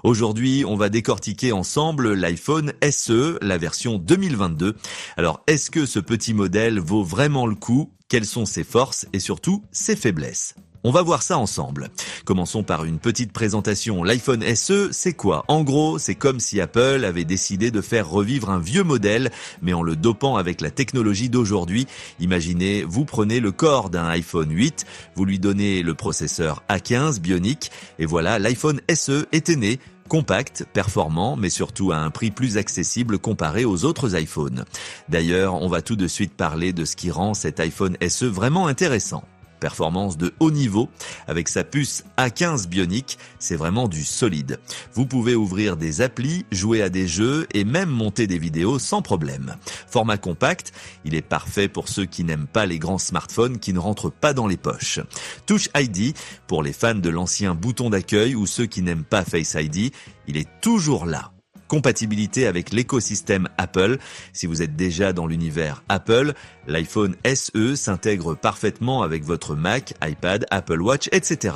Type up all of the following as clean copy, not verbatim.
Aujourd'hui, on va décortiquer ensemble l'iPhone SE, la version 2022. Alors, est-ce que ce petit modèle vaut vraiment le coup? Quelles sont ses forces et surtout ses faiblesses? On va voir ça ensemble. Commençons par une petite présentation. L'iPhone SE, c'est quoi? En gros, c'est comme si Apple avait décidé de faire revivre un vieux modèle, mais en le dopant avec la technologie d'aujourd'hui. Imaginez, vous prenez le corps d'un iPhone 8, vous lui donnez le processeur A15 Bionic, et voilà, l'iPhone SE était né. Compact, performant, mais surtout à un prix plus accessible comparé aux autres iPhones. D'ailleurs, on va tout de suite parler de ce qui rend cet iPhone SE vraiment intéressant. Performance de haut niveau, avec sa puce A15 Bionic, c'est vraiment du solide. Vous pouvez ouvrir des applis, jouer à des jeux et même monter des vidéos sans problème. Format compact, il est parfait pour ceux qui n'aiment pas les grands smartphones qui ne rentrent pas dans les poches. Touch ID, pour les fans de l'ancien bouton d'accueil ou ceux qui n'aiment pas Face ID, il est toujours là. Compatibilité avec l'écosystème Apple. Si vous êtes déjà dans l'univers Apple, l'iPhone SE s'intègre parfaitement avec votre Mac, iPad, Apple Watch, etc.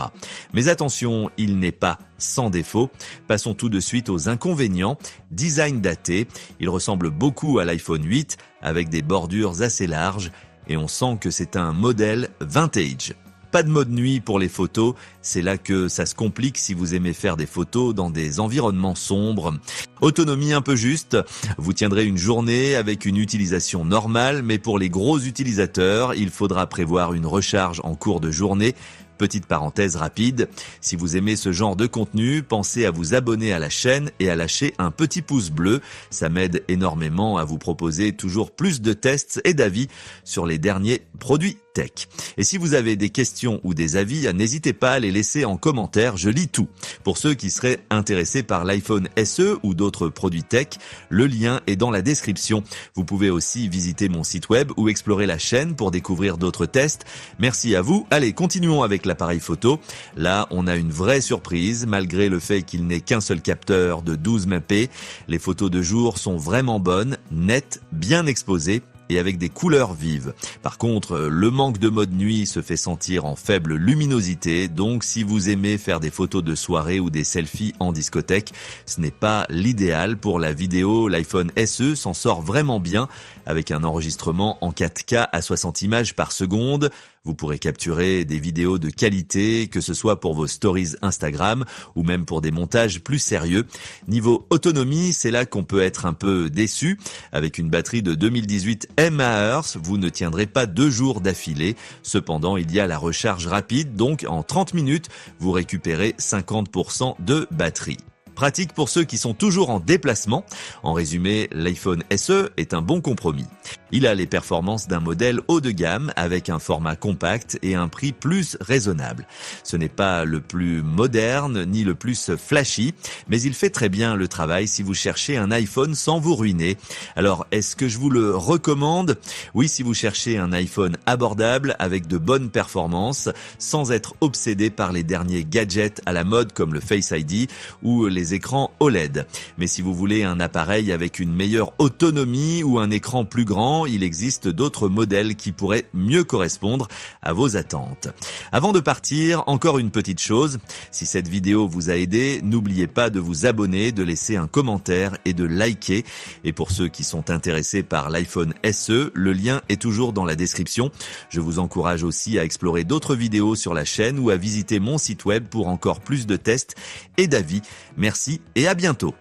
Mais attention, il n'est pas sans défaut. Passons tout de suite aux inconvénients. Design daté. Il ressemble beaucoup à l'iPhone 8 avec des bordures assez larges et on sent que c'est un modèle vintage. Pas de mode nuit pour les photos, c'est là que ça se complique si vous aimez faire des photos dans des environnements sombres. Autonomie un peu juste, vous tiendrez une journée avec une utilisation normale, mais pour les gros utilisateurs, il faudra prévoir une recharge en cours de journée. Petite parenthèse rapide, si vous aimez ce genre de contenu, pensez à vous abonner à la chaîne et à lâcher un petit pouce bleu. Ça m'aide énormément à vous proposer toujours plus de tests et d'avis sur les derniers produits tech. Et si vous avez des questions ou des avis, n'hésitez pas à les laisser en commentaire, je lis tout. Pour ceux qui seraient intéressés par l'iPhone SE ou d'autres produits tech, le lien est dans la description. Vous pouvez aussi visiter mon site web ou explorer la chaîne pour découvrir d'autres tests. Merci à vous. Allez, continuons avec l'appareil photo. Là, on a une vraie surprise, malgré le fait qu'il n'ait qu'un seul capteur de 12 mp. Les photos de jour sont vraiment bonnes, nettes, bien exposées et avec des couleurs vives. Par contre, le manque de mode nuit se fait sentir en faible luminosité, donc si vous aimez faire des photos de soirée ou des selfies en discothèque, ce n'est pas l'idéal pour la vidéo. L'iPhone SE s'en sort vraiment bien avec un enregistrement en 4K à 60 images par seconde. Vous pourrez capturer des vidéos de qualité, que ce soit pour vos stories Instagram ou même pour des montages plus sérieux. Niveau autonomie, c'est là qu'on peut être un peu déçu. Avec une batterie de 2018 mAh, vous ne tiendrez pas 2 jours d'affilée. Cependant, il y a la recharge rapide, donc en 30 minutes, vous récupérez 50% de batterie. Pratique pour ceux qui sont toujours en déplacement. En résumé, l'iPhone SE est un bon compromis. Il a les performances d'un modèle haut de gamme avec un format compact et un prix plus raisonnable. Ce n'est pas le plus moderne ni le plus flashy, mais il fait très bien le travail si vous cherchez un iPhone sans vous ruiner. Alors, est-ce que je vous le recommande? Oui, si vous cherchez un iPhone abordable avec de bonnes performances, sans être obsédé par les derniers gadgets à la mode comme le Face ID ou les écrans OLED. Mais si vous voulez un appareil avec une meilleure autonomie ou un écran plus grand, il existe d'autres modèles qui pourraient mieux correspondre à vos attentes. Avant de partir, encore une petite chose. Si cette vidéo vous a aidé, n'oubliez pas de vous abonner, de laisser un commentaire et de liker. Et pour ceux qui sont intéressés par l'iPhone SE, le lien est toujours dans la description. Je vous encourage aussi à explorer d'autres vidéos sur la chaîne ou à visiter mon site web pour encore plus de tests et d'avis. Merci et à bientôt.